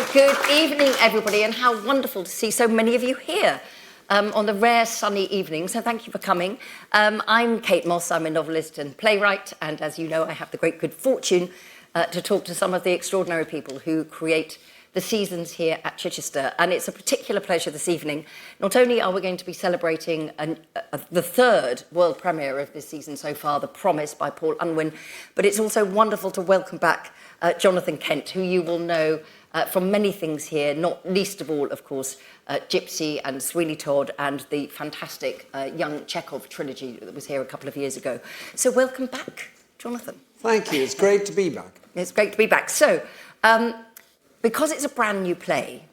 Well, good evening, everybody, and how wonderful to see so many of you here on the rare sunny evening, so thank you for coming. I'm Kate Mosse, I'm a novelist and playwright, and as you know, I have the great good fortune to talk to some of the extraordinary people who create the seasons here at Chichester, and it's a particular pleasure this evening. Not only are we going to be celebrating the third world premiere of this season so far, The Promise by Paul Unwin, but it's also wonderful to welcome back Jonathan Kent, who you will know from many things here, not least of all, of course, Gypsy and Sweeney Todd and the fantastic young Chekhov trilogy that was here a couple of years ago. So welcome back, Jonathan. Thank you. It's great to be back. It's great to be back. So, because it's a brand new play,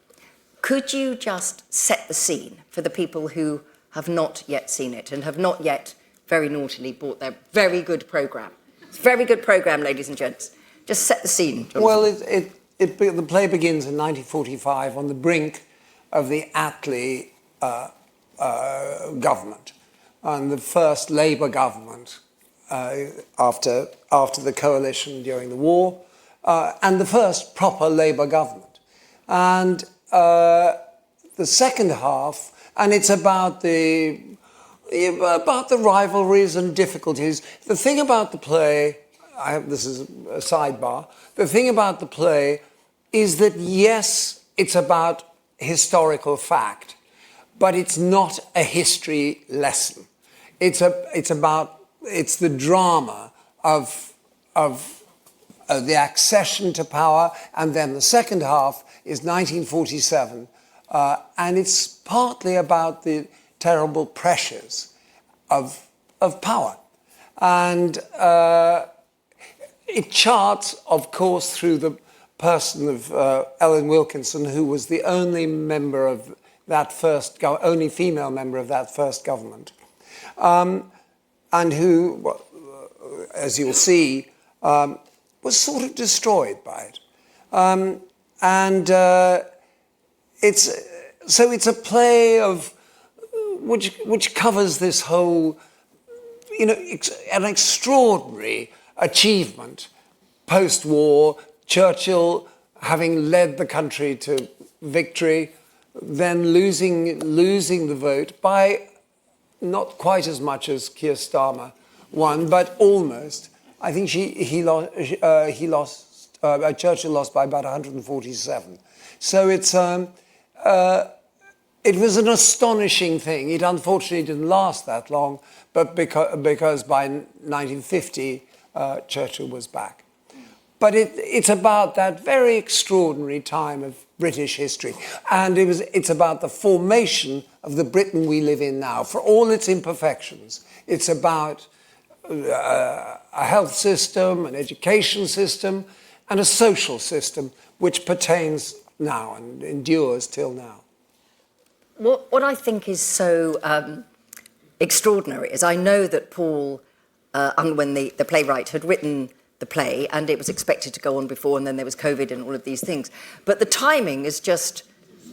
could you just set the scene for the people who have not yet seen it and have not yet very naughtily bought their very good programme? It's a very good programme, ladies and gents. Just set the scene, Jonathan. Well, the play begins in 1945 on the brink of the Attlee government, and the first Labour government after the coalition during the war, and the first proper Labour government. And the second half, and it's about the rivalries and difficulties. The thing about the play, this is a sidebar, the thing about the play is that, yes, it's about historical fact, but it's not a history lesson. It's the drama of the accession to power, and then the second half is 1947, and it's partly about the terrible pressures of power. And it charts, of course, through the person of Ellen Wilkinson, who was the only member of that only female member of that first government, and who, as you'll see, was sort of destroyed by it. It's a play of which covers this whole, an extraordinary achievement post-war. Churchill having led the country to victory, then losing the vote by not quite as much as Keir Starmer won, but almost. I think Churchill lost by about 147. So it was an astonishing thing. It unfortunately didn't last that long, but because by 1950 Churchill was back. But it's about that very extraordinary time of British history. And it's about the formation of the Britain we live in now, for all its imperfections. It's about a health system, an education system, and a social system which pertains now and endures till now. What I think is so extraordinary is I know that Paul Unwin, the playwright, had written the play, and it was expected to go on before, and then there was COVID and all of these things. But the timing is just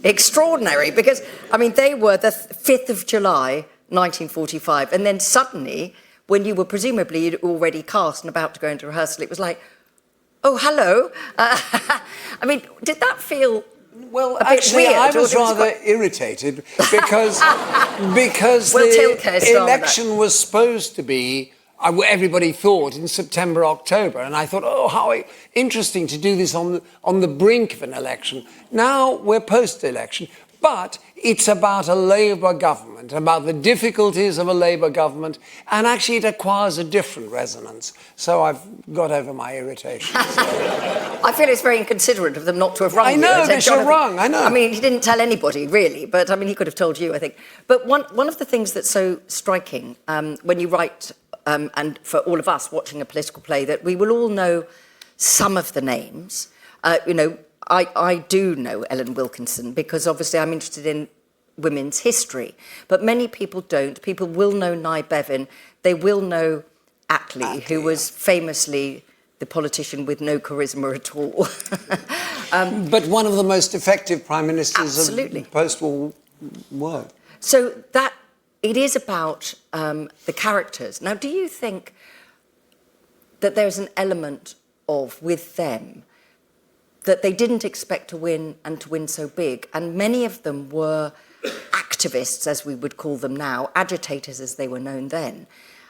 extraordinary because, they were the 5th of July, 1945, and then suddenly, when you were presumably already cast and about to go into rehearsal, it was like, oh, hello. Did that feel Well, a bit actually, weird, I was rather irritated because the election was supposed to be, everybody thought, in September, October. And I thought, oh, how interesting to do this on the brink of an election. Now we're post-election. But it's about a Labour government, about the difficulties of a Labour government, and actually it acquires a different resonance. So I've got over my irritation. I feel it's very inconsiderate of them not to have rung you. I know, they're wrong, I know. He didn't tell anybody, really, but, he could have told you, I think. But one of the things that's so striking when you write, and for all of us watching a political play, that we will all know some of the names, I do know Ellen Wilkinson because obviously I'm interested in women's history, but many people don't. People will know Nye Bevan. They will know Attlee, who was famously the politician with no charisma at all. But one of the most effective prime ministers absolutely. Of the post-war world. So that it is about the characters. Now, do you think that there's an element of, with them, that they didn't expect to win and to win so big. And many of them were activists, as we would call them now, agitators as they were known then.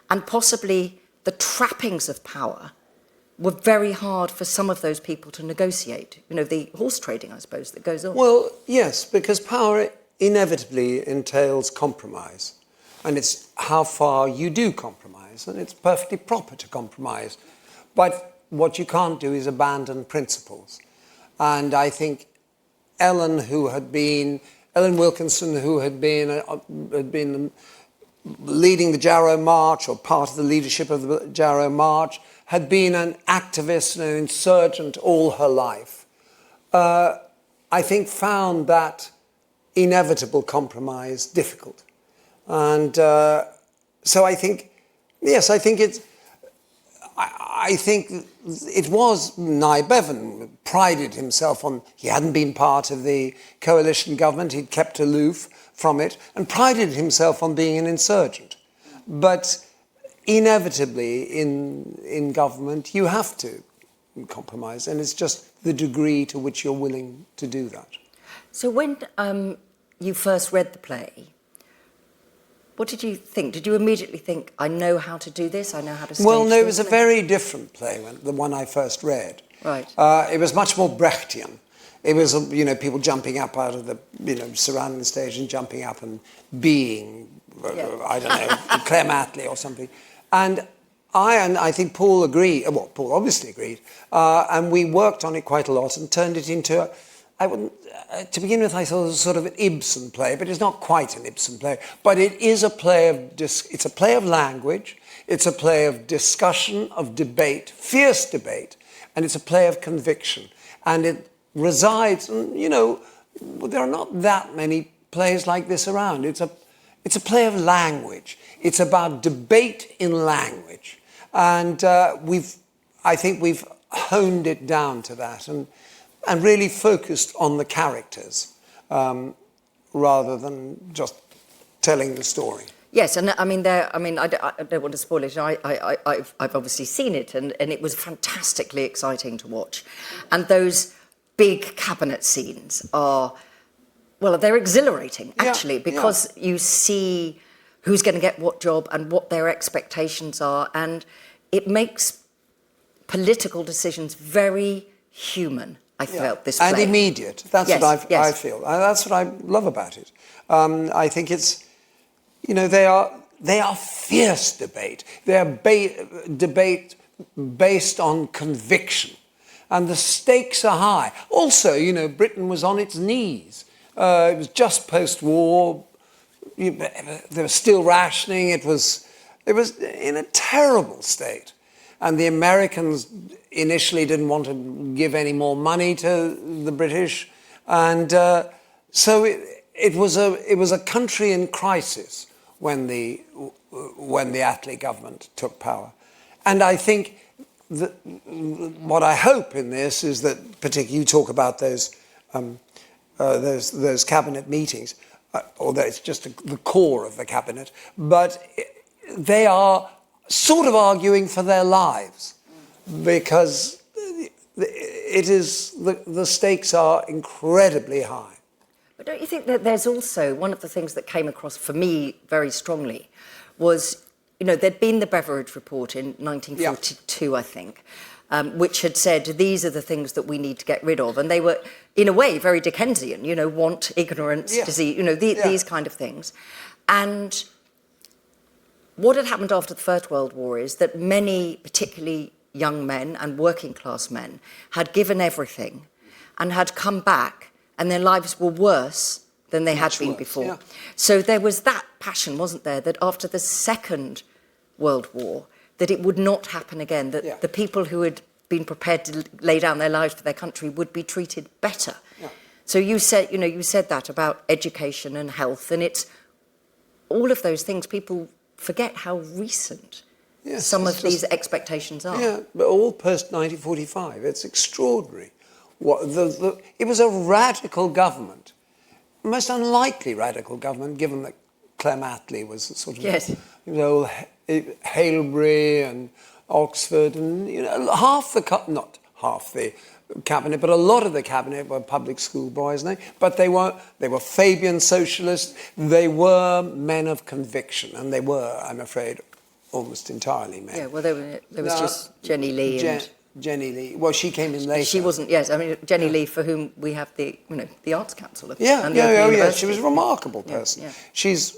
And possibly the trappings of power were very hard for some of those people to negotiate. You know, the horse trading, I suppose, that goes on. Well, yes, because power inevitably entails compromise. And it's how far you do compromise. And it's perfectly proper to compromise. But what you can't do is abandon principles. And I think Ellen Wilkinson, who had been leading the Jarrow March, or part of the leadership of the Jarrow March, had been an activist and an insurgent all her life, I think found that inevitable compromise difficult. And so I think, yes, I think it was Nye Bevan prided himself on, he hadn't been part of the coalition government, he'd kept aloof from it, and prided himself on being an insurgent. But inevitably in government you have to compromise, and it's just the degree to which you're willing to do that. So when you first read the play, what did you think? Did you immediately think, I know how to do this, I know how to stage Well, no, this? it was a very different play than the one I first read. Right. It was much more Brechtian. It was, people jumping up out of the, surrounding the stage and jumping up and being, I don't know, Claire Matley or something. And I think Paul agreed, well, Paul obviously agreed, and we worked on it quite a lot and turned it into to begin with, I thought it was sort of an Ibsen play, but it's not quite an Ibsen play. But it is a play it's a play of language, it's a play of discussion, of debate, fierce debate, and it's a play of conviction. And it resides, there are not that many plays like this around. It's a play of language. It's about debate in language. And I think we've honed it down to that and really focused on the characters rather than just telling the story. Yes, and I don't want to spoil it. I've obviously seen it, and it was fantastically exciting to watch. And those big cabinet scenes they're exhilarating, actually, because you see who's going to get what job and what their expectations are, and it makes political decisions very human. I felt this play. And immediate. That's what I feel. That's what I love about it. I think it's, they are fierce debate. They are debate based on conviction. And the stakes are high. Also, Britain was on its knees. It was just post-war. There was still rationing. It was in a terrible state. And the Americans initially didn't want to give any more money to the British, and so it was a country in crisis when the Attlee government took power. And I think that what I hope in this is that, particularly you talk about those cabinet meetings, although it's just the core of the cabinet, but they are sort of arguing for their lives, because the stakes are incredibly high. But don't you think that there's also one of the things that came across for me very strongly was, there'd been the Beveridge Report in 1942, I think, which had said these are the things that we need to get rid of, and they were, in a way, very Dickensian. Want, ignorance, disease, these kind of things, and what had happened after the First World War is that many, particularly young men and working class men, had given everything and had come back, and their lives were worse than they had been before. Yeah. So there was that passion, wasn't there, that after the Second World War, that it would not happen again, that the people who had been prepared to lay down their lives for their country would be treated better. Yeah. So you said that about education and health, and it's all of those things people forget how recent some of these expectations are. Yeah, but all post-1945. It's extraordinary. It was a radical government, a most unlikely radical government, given that Claire Matley was sort of Hailbury and Oxford, and half the half the cabinet, but a lot of the cabinet were public school boys. But they were Fabian socialists. They were men of conviction, and they were, I'm afraid, almost entirely men. Yeah, well, there was just Jenny Lee and... Jenny Lee. Well, she came in later. She wasn't. Yes, I mean Jenny Lee, for whom we have the Arts Council. Yeah. She was a remarkable person. Yeah. She's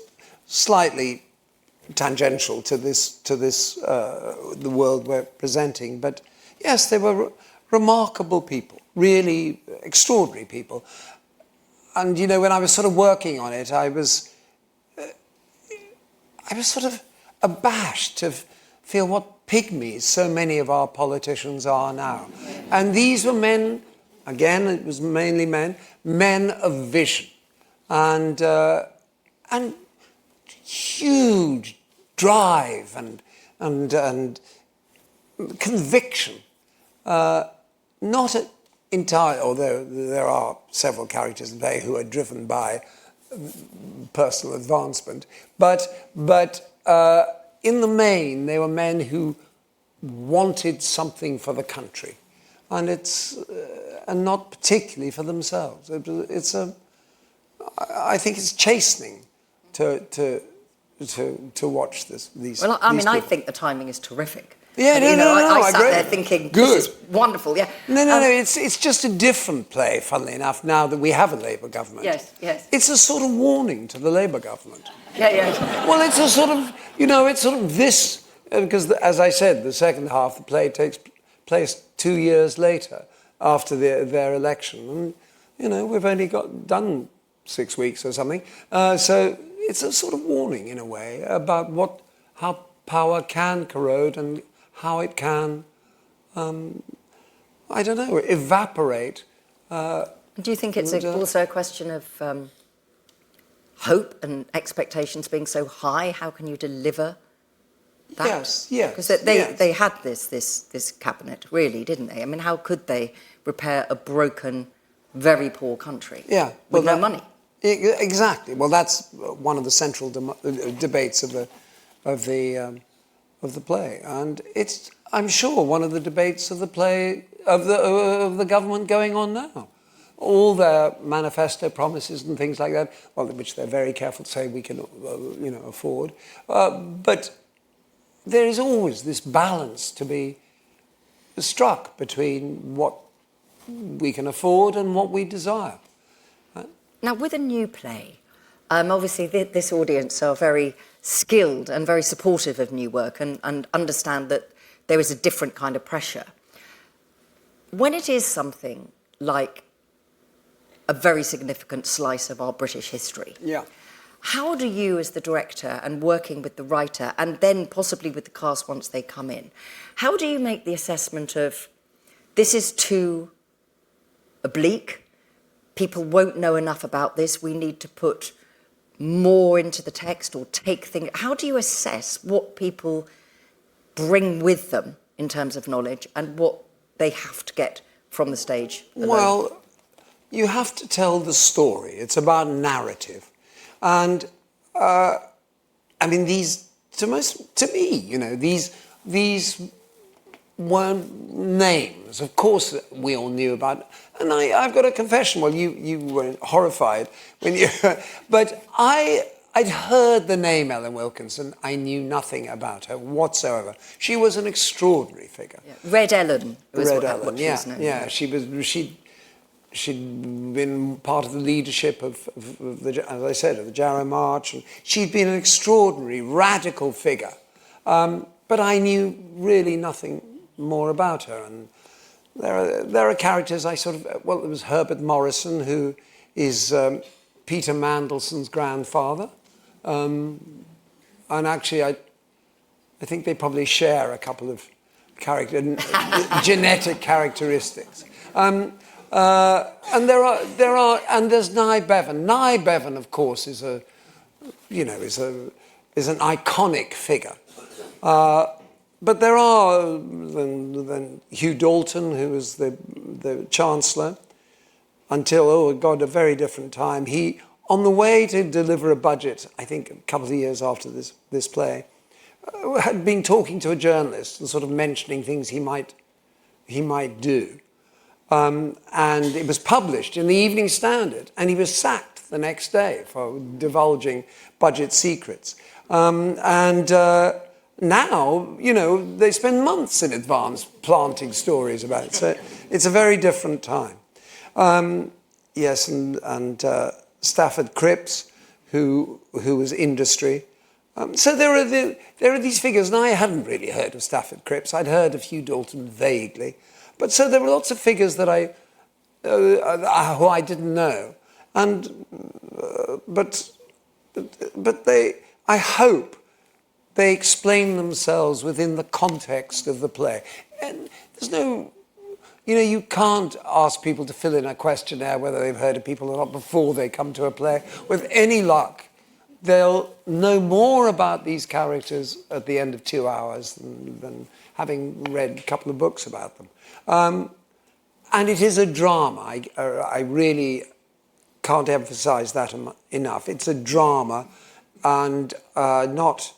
slightly tangential to the world we're presenting, but yes, they were remarkable people, really extraordinary people. And when I was sort of working on it, I was sort of abashed to feel what pygmies so many of our politicians are now. And these were men, again, it was mainly men of vision and huge drive and conviction. Not entirely, although there are several characters in play who are driven by personal advancement, but in the main, they were men who wanted something for the country, and and not particularly for themselves. I think it's chastening to watch these. Well, I mean, I think the timing is terrific. Yeah, I sat agree. there thinking, good. This is wonderful. Yeah. No. It's just a different play. Funnily enough, now that we have a Labour government. Yes. It's a sort of warning to the Labour government. Yeah. Well, it's a sort of, it's sort of this, because as I said, the second half of the play takes place 2 years later after their election. And, we've only done 6 weeks or something. So it's a sort of warning in a way about how power can corrode and how it can, evaporate. Do you think it's also a question of hope and expectations being so high? How can you deliver that? Yes. Because they had this cabinet, really, didn't they? I mean, how could they repair a broken, very poor country with no money? Exactly. Well, that's one of the central debates of the play, and it's, I'm sure, one of the debates of the play of the government going on now. All their manifesto promises and things like that, which they're very careful to say we can, afford. But there is always this balance to be struck between what we can afford and what we desire. Now, with a new play, obviously this audience are very skilled and very supportive of new work and understand that there is a different kind of pressure. When it is something like a very significant slice of our British history, how do you, as the director and working with the writer and then possibly with the cast once they come in, how do you make the assessment of this is too oblique, people won't know enough about this, we need to put more into the text or take things... How do you assess what people bring with them in terms of knowledge and what they have to get from the stage alone? Well, you have to tell the story. It's about narrative. And, these, to me, these weren't names. Of course, we all knew about it. And I've got a confession. Well, you were horrified when you... But I'd heard the name Ellen Wilkinson. I knew nothing about her whatsoever. She was an extraordinary figure. Yeah. Red Ellen was Red what Ellen, she was known. Yeah, she'd been part of the leadership of the Jarrow March. And she'd been an extraordinary, radical figure. But I knew really nothing more about her. And there are characters there was Herbert Morrison, who is Peter Mandelson's grandfather. And actually, I think they probably share a couple of genetic characteristics. And there's Nye Bevan. Nye Bevan, of course, is an iconic figure. But there are then Hugh Dalton, who was the Chancellor, until, a very different time. He, on the way to deliver a budget, I think a couple of years after this play, had been talking to a journalist and sort of mentioning things he might he might do. And it was published in the Evening Standard, and he was sacked the next day for divulging budget secrets. Now, you know, they spend months in advance planting stories about it. So it's a very different time. Yes, and Stafford Cripps, who was industry. So there are these figures, and I hadn't really heard of Stafford Cripps. I'd heard of Hugh Dalton vaguely. But so there were lots of figures that who I didn't know. And, but I hope they explain themselves within the context of the play. And there's no, you know, you can't ask people to fill in a questionnaire whether they've heard of people or not before they come to a play. With any luck, they'll know more about these characters at the end of 2 hours than having read a couple of books about them. And it is a drama. I really can't emphasize that enough. It's a drama, and not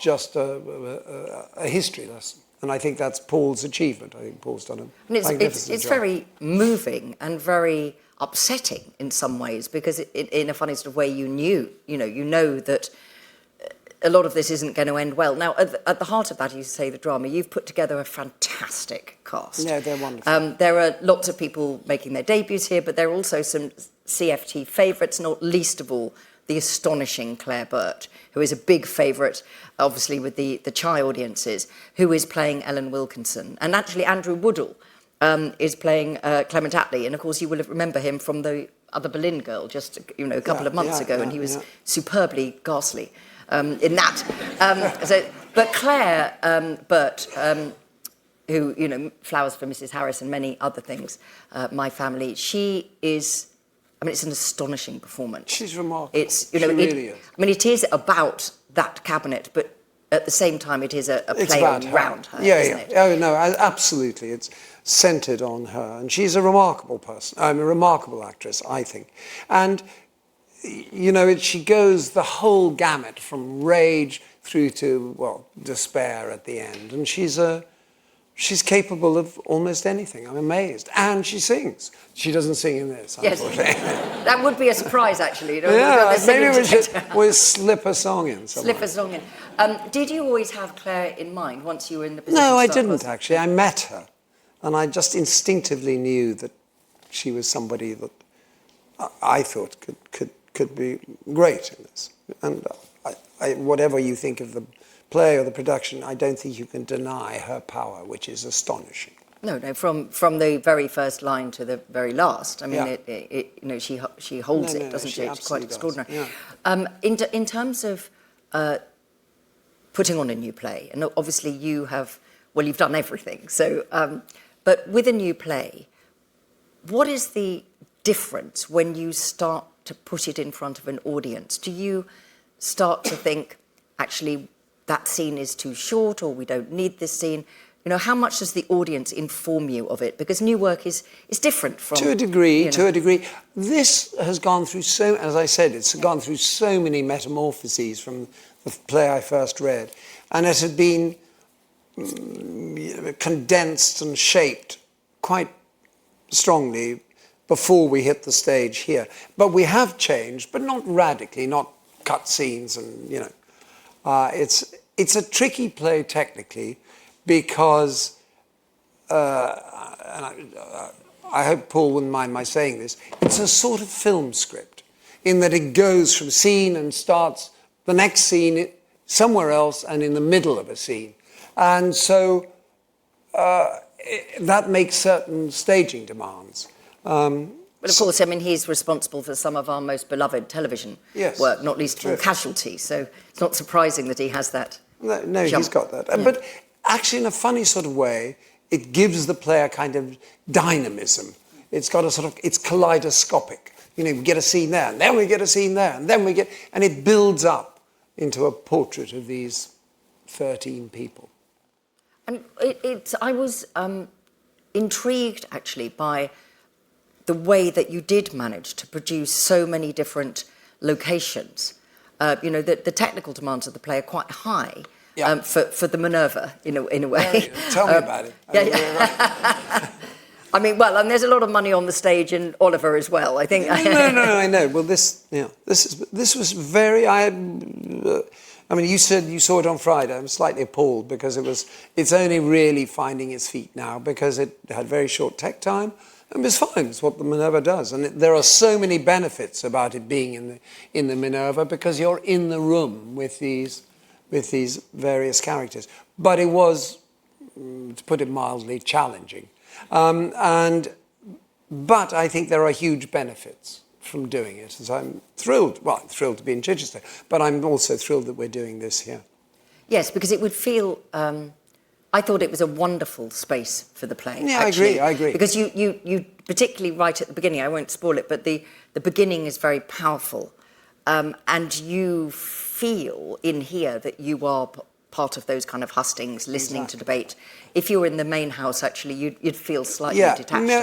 just a history lesson. And I think that's Paul's achievement. I think Paul's done a magnificent job. Very moving and very upsetting in some ways, because in a funny sort of way, you know that a lot of this isn't going to end well. Now, at the heart of that, you say the drama, you've put together a fantastic cast. Yeah, they're wonderful. There are lots of people making their debuts here, but there are also some CFT favourites, not least of all, the astonishing Claire Burt, who is a big favourite, obviously, with the Chai audiences, who is playing Ellen Wilkinson. And actually, Andrew Woodall is playing Clement Attlee. And, of course, you will remember him from the other Boleyn Girl just a couple of months ago, and he was superbly ghastly in that. But Claire Burt, who, you know, Flowers for Mrs. Harris and many other things, My Family, she is... I mean, it's an astonishing performance. She's remarkable. It's, you know, she really is. I mean, it is about that cabinet, but at the same time, it is a play around her. Isn't it? Oh, no, absolutely. It's centred on her. And she's a remarkable person, a remarkable actress, I think. And, you know, she goes the whole gamut from rage through to, well, despair at the end. And she's capable of almost anything. I'm amazed. And she sings. She doesn't sing in this, unfortunately. Yes. That would be a surprise, actually. You know, yeah, maybe we'll slip a song in somewhere. Slip a song in. Did you always have Claire in mind once you were in the position? No, I didn't, actually. I met her. And I just instinctively knew that she was somebody that I thought could be great in this. And whatever you think of the play or the production, I don't think you can deny her power, which is astonishing. No, from the very first line to the very last. I mean, you know, she holds it, doesn't she? It's quite extraordinary. Yeah. In terms of putting on a new play, and obviously you've done everything. So, but with a new play, what is the difference when you start to put it in front of an audience? Do you start to think, actually, that scene is too short, or we don't need this scene? You know, how much does the audience inform you of it? Because new work is different from... To a degree, to a degree. This has gone through as I said, it's gone through so many metamorphoses from the play I first read. And it had been condensed and shaped quite strongly before we hit the stage here. But we have changed, but not radically, not cut scenes and, you know. It's a tricky play technically, because, and I hope Paul wouldn't mind my saying this, it's a sort of film script, in that it goes from scene and starts the next scene somewhere else and in the middle of a scene. And so that makes certain staging demands. But of course, I mean, he's responsible for some of our most beloved television work, not least for Casualty, so it's not surprising that he has that No, jump. He's got that. But actually, in a funny sort of way, it gives the play a kind of dynamism. It's got a sort of, it's kaleidoscopic. You know, we get a scene there, and then we get a scene there, and then we get, and it builds up into a portrait of these 13 people. And I was intrigued, actually, by the way that you did manage to produce so many different locations. You know, the technical demands of the play are quite high. for the Minerva, in a way. Tell me about it. I mean, well, and there's a lot of money on the stage in Oliver as well, I think. No, I know. Well, this was very. I mean, you said you saw it on Friday. I'm slightly appalled because it's only really finding its feet now because it had very short tech time. And it's fine. It's what the Minerva does, and there are so many benefits about it being in the Minerva because you're in the room with these various characters. But it was, to put it mildly, challenging. But I think there are huge benefits from doing it. So I'm thrilled. Well, I'm thrilled to be in Chichester, but I'm also thrilled that we're doing this here. Yes, because it would feel. I thought it was a wonderful space for the play. Yeah, actually, I agree. Because you particularly right at the beginning. I won't spoil it, but the beginning is very powerful, and you feel in here that you are part of those kind of hustings, listening to debate. If you were in the main house, actually, you'd feel slightly detached. No.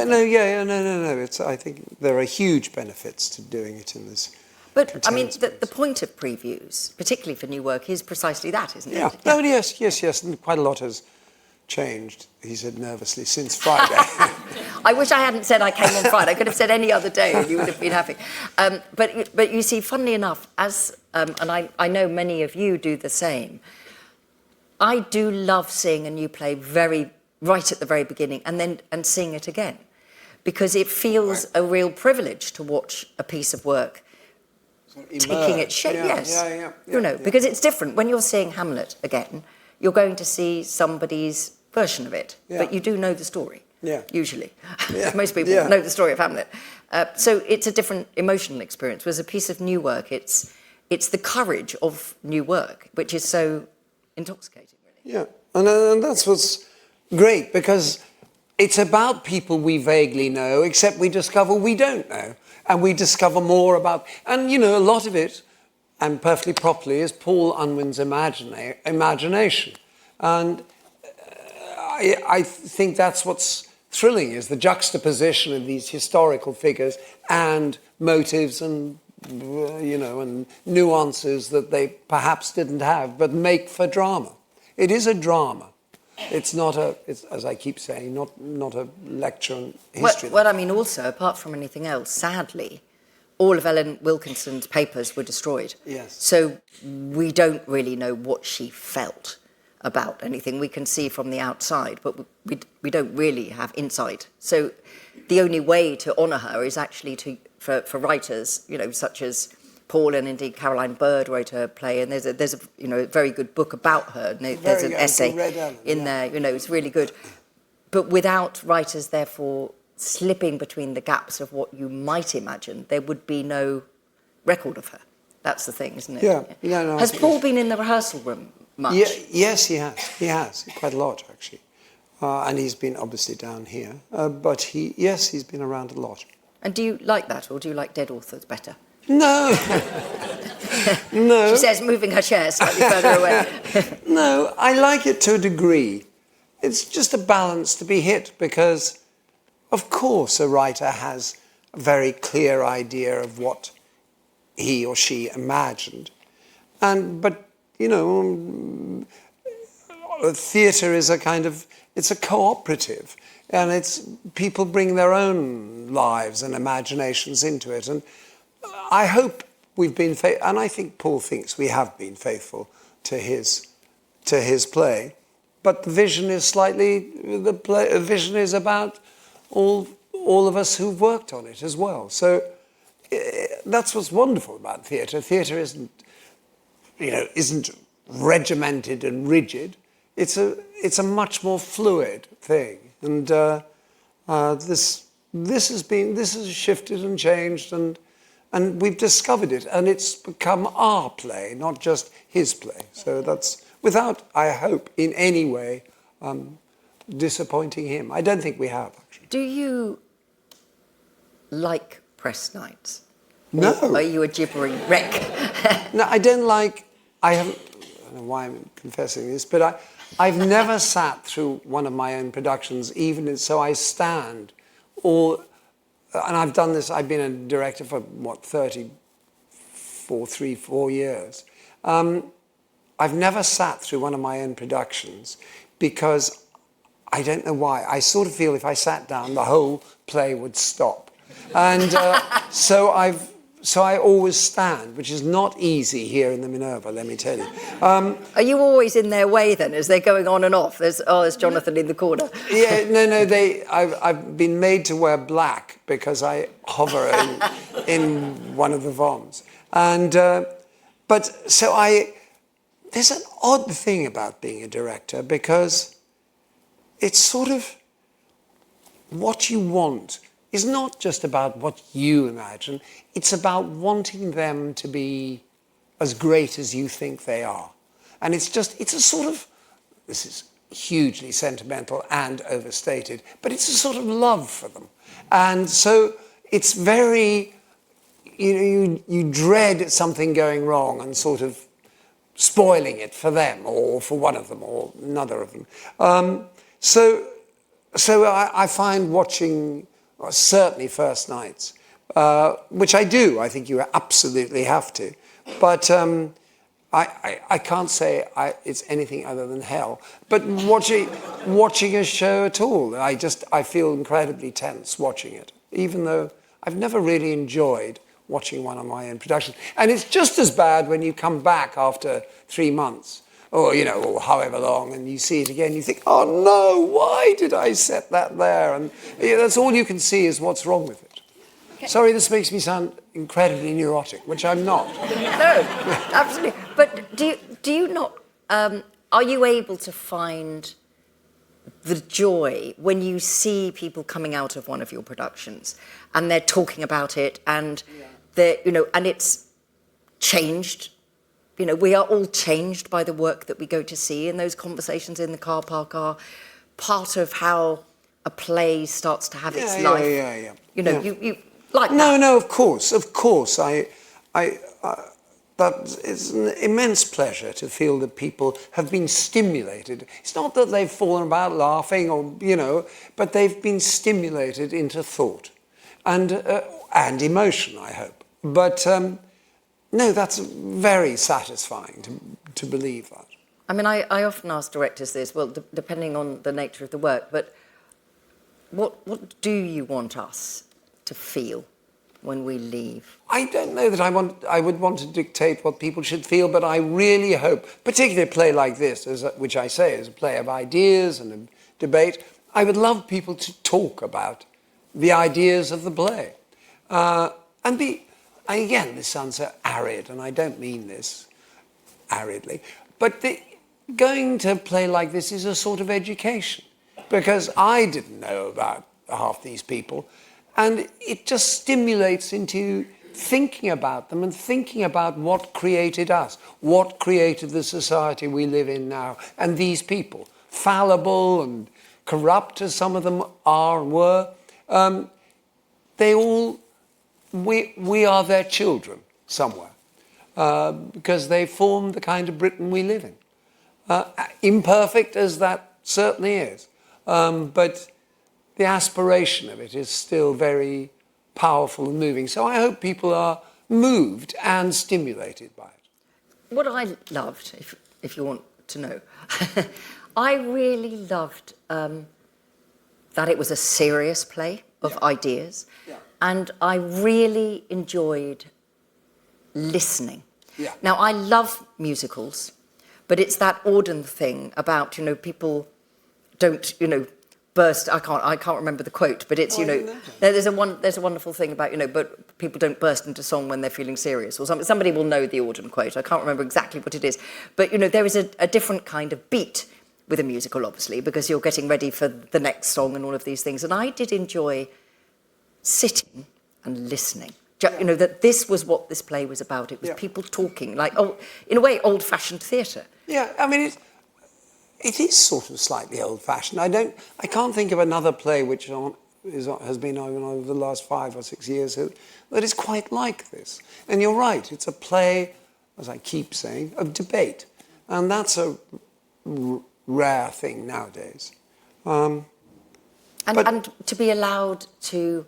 I think there are huge benefits to doing it in this. But I mean, the point of previews, particularly for new work, is precisely that, isn't it? Yeah. Oh, yes. And quite a lot has changed, he said nervously, since Friday. I wish I hadn't said I came on Friday. I could have said any other day and you would have been happy. But you see, funnily enough, and I know many of you do the same, I do love seeing a new play right at the very beginning and seeing it again, because it feels a real privilege to watch a piece of work taking its shape. Because it's different. When you're seeing Hamlet again, you're going to see somebody's version of it, but you do know the story, usually. Most people know the story of Hamlet. So it's a different emotional experience. Whereas a piece of new work, it's the courage of new work, which is so intoxicating, really. Yeah, and that's what's great, because it's about people we vaguely know, except we discover we don't know. And we discover more about, and a lot of it, and perfectly properly, is Paul Unwin's imagination. And I think that's what's thrilling, is the juxtaposition of these historical figures and motives and, and nuances that they perhaps didn't have, but make for drama. It is a drama. It's not as I keep saying, not a lecture on history. Well, I mean, also, apart from anything else, sadly, all of Ellen Wilkinson's papers were destroyed. Yes. So we don't really know what she felt about anything. We can see from the outside, but we don't really have insight. So the only way to honour her is actually for writers, such as Paul, and indeed Caroline Bird wrote a play, and there's a very good book about her. There's an essay in there. It's really good. But without writers, therefore, slipping between the gaps of what you might imagine, there would be no record of her. That's the thing, isn't it? Yeah. No, has Paul been in the rehearsal room much? Yes, he has. He has quite a lot, actually, and he's been obviously down here. But he's been around a lot. And do you like that, or do you like dead authors better? No. No. She says, moving her chair slightly further away. No, I like it to a degree. It's just a balance to be hit, because, of course, a writer has a very clear idea of what he or she imagined. But theatre is it's a cooperative, and people bring their own lives and imaginations into it. And I hope we've been faithful, and I think Paul thinks we have been faithful to his play. But the vision is the vision is about all of us who've worked on it as well. So that's what's wonderful about theatre. Theatre isn't regimented and rigid. It's a much more fluid thing, and this has shifted and changed, and we've discovered it, and it's become our play, not just his play. So that's without, I hope, in any way disappointing him. I don't think we have, actually. Do you like press nights? No. Or are you a gibbering wreck? No, I don't like. I don't know why I'm confessing this, but I've never sat through one of my own productions, even so I stand all. And I've done this, I've been a director for, 4 years. I've never sat through one of my own productions because I don't know why. I sort of feel if I sat down, the whole play would stop. And so I always stand, which is not easy here in the Minerva, let me tell you. Are you always in their way then, as they're going on and off? There's Jonathan in the corner. Yeah, no, I've been made to wear black because I hover in one of the VOMs. And, there's an odd thing about being a director because it's sort of what you want is not just about what you imagine, it's about wanting them to be as great as you think they are. And it's a sort of, this is hugely sentimental and overstated, but it's a sort of love for them. And so it's very, you dread something going wrong and sort of spoiling it for them or for one of them or another of them. So I find watching, certainly first nights, which I do. I think you absolutely have to. But I can't say it's anything other than hell. But watching a show at all, I feel incredibly tense watching it, even though I've never really enjoyed watching one of my own productions. And it's just as bad when you come back after 3 months or however long, and you see it again, you think, oh no, why did I set that there? And that's all you can see is what's wrong with it. Okay. Sorry, this makes me sound incredibly neurotic, which I'm not. No, absolutely. But do you not, are you able to find the joy when you see people coming out of one of your productions and they're talking about it and and it's changed? We are all changed by the work that we go to see, and those conversations in the car park are part of how a play starts to have its life. Yeah. You like that. No, of course. That is an immense pleasure to feel that people have been stimulated. It's not that they've fallen about laughing but they've been stimulated into thought and emotion, I hope. But no, that's very satisfying to believe that. I mean, I often ask directors this, well, depending on the nature of the work, but what do you want us to feel when we leave? I don't know that I would want to dictate what people should feel, but I really hope, particularly a play like this, which I say is a play of ideas and a debate, I would love people to talk about the ideas of the play. Again, this sounds so arid, and I don't mean this aridly, but going to a play like this is a sort of education, because I didn't know about half these people, and it just stimulates into thinking about them and thinking about what created us, what created the society we live in now, and these people, fallible and corrupt as some of them are and were, we are their children somewhere, because they formed the kind of Britain we live in. Imperfect as that certainly is, but the aspiration of it is still very powerful and moving. So I hope people are moved and stimulated by it. What I loved, if you want to know, I really loved that it was a serious play of ideas. Yeah. And I really enjoyed listening. Yeah. Now, I love musicals, but it's that Auden thing about, people don't, burst. I can't remember the quote, but it's, there's a wonderful thing about, but people don't burst into song when they're feeling serious or something. Somebody will know the Auden quote. I can't remember exactly what it is. But, there is a different kind of beat with a musical, obviously, because you're getting ready for the next song and all of these things. And I did enjoy sitting and listening. That this was what this play was about. It was people talking, like, in a way, old-fashioned theatre. Yeah, I mean, it is sort of slightly old-fashioned. I can't think of another play which has been on over the last 5 or 6 years that is quite like this. And you're right, it's a play, as I keep saying, of debate. And that's a rare thing nowadays. And to be allowed to,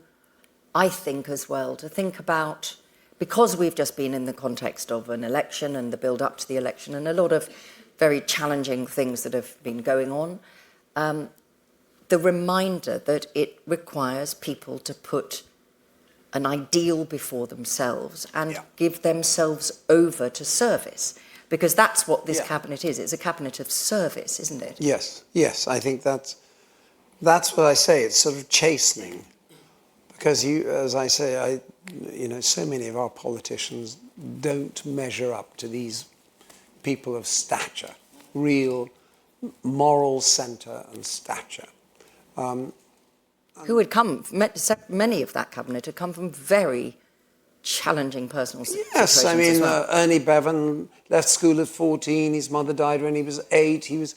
I think as well, to think about because we've just been in the context of an election and the build up to the election and a lot of very challenging things that have been going on, the reminder that it requires people to put an ideal before themselves and give themselves over to service. Because that's what this cabinet is. It's a cabinet of service, isn't it? Yes, yes. I think that's what I say. It's sort of chastening. Because as I say, so many of our politicians don't measure up to these people of stature, real moral centre and stature. Who had come, many of that cabinet had come from very challenging personal situations. Yes, I mean, as well. Ernie Bevan left school at 14, his mother died when he was 8, he was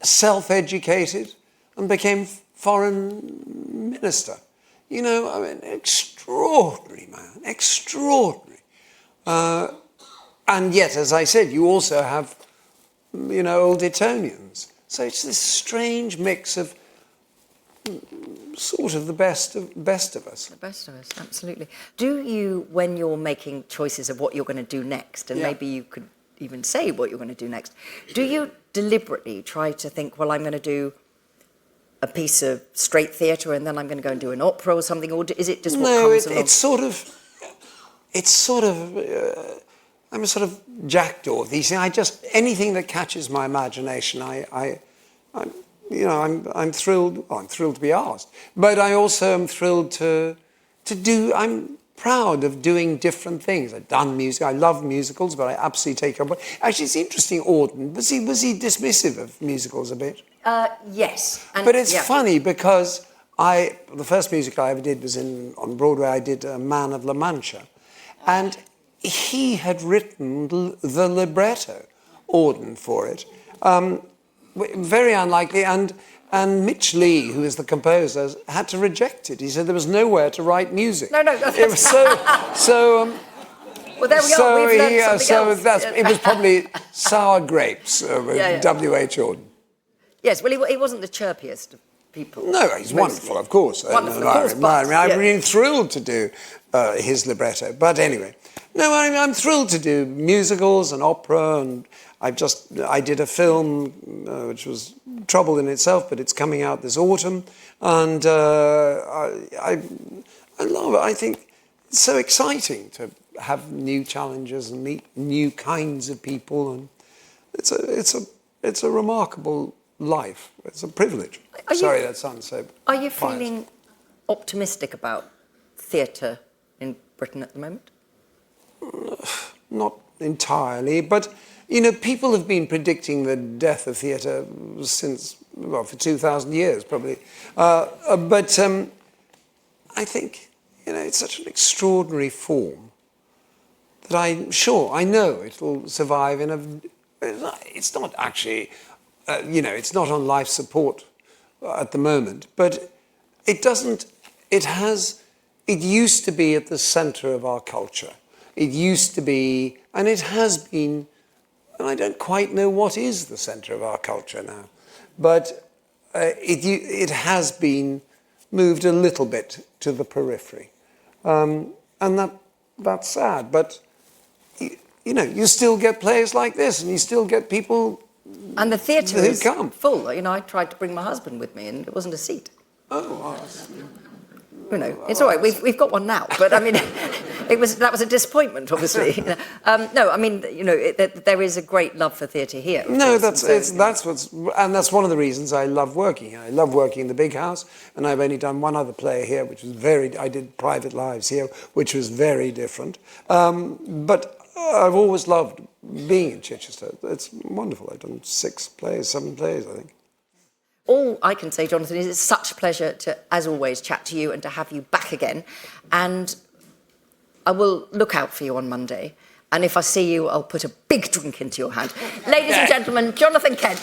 self-educated and became foreign minister. You know, I mean, extraordinary man, extraordinary. And yet, as I said, you also have, old Etonians. So it's this strange mix of sort of the best of us. The best of us, absolutely. Do you, when you're making choices of what you're going to do next, and maybe you could even say what you're going to do next, do you deliberately try to think, well, I'm going to do a piece of straight theatre and then I'm going to go and do an opera or something, or is it just what comes along? I'm a sort of jackdaw. Anything that catches my imagination, I'm thrilled. Well, I'm thrilled to be asked, but I also am thrilled to do. I'm proud of doing different things. I've done music. I love musicals, but I absolutely take up. Actually, it's interesting. Auden, was he dismissive of musicals a bit? Yes, but it's funny because the first musical I ever did was on Broadway. I did Man of La Mancha, and he had written the libretto, Auden, for it. Very unlikely, and Mitch Lee, who is the composer, had to reject it. He said there was nowhere to write music. No, it was so. Well, there we are. We've learned something else. It was probably Sour Grapes with W.H. Auden. Yes, well, he wasn't the chirpiest of people. No, he's wonderful, of course. Wonderful, of course. I'm really thrilled to do his libretto. But anyway, no, I'm thrilled to do musicals and opera, and I did a film which was trouble in itself, but it's coming out this autumn, and I love it. I think it's so exciting to have new challenges and meet new kinds of people, and it's a remarkable life. It's a privilege. Sorry, that sounds so. Are you feeling optimistic about theatre in Britain at the moment? Not entirely, but people have been predicting the death of theatre for 2,000 years, probably. But I think, it's such an extraordinary form that I know it will survive it's not actually, it's not on life support at the moment, but it used to be at the centre of our culture. It used to be, and it has been, and I don't quite know what is the centre of our culture now, but it has been moved a little bit to the periphery, and that's sad. But you still get plays like this, and you still get people. And the theatre is full. I tried to bring my husband with me, and it wasn't a seat. Oh. It's all right. We've got one now, but I mean, that was a disappointment, obviously. No, I mean, there is a great love for theatre here. No, that's one of the reasons I love working here. I love working in the big house, and I've only done one other play here, which was I did Private Lives here, which was very different. But I've always loved being in Chichester. It's wonderful. I've done 7 plays, I think. All I can say, Jonathan, is it's such a pleasure to, as always, chat to you and to have you back again. And I will look out for you on Monday. And if I see you, I'll put a big drink into your hand. Ladies and gentlemen, Jonathan Kent.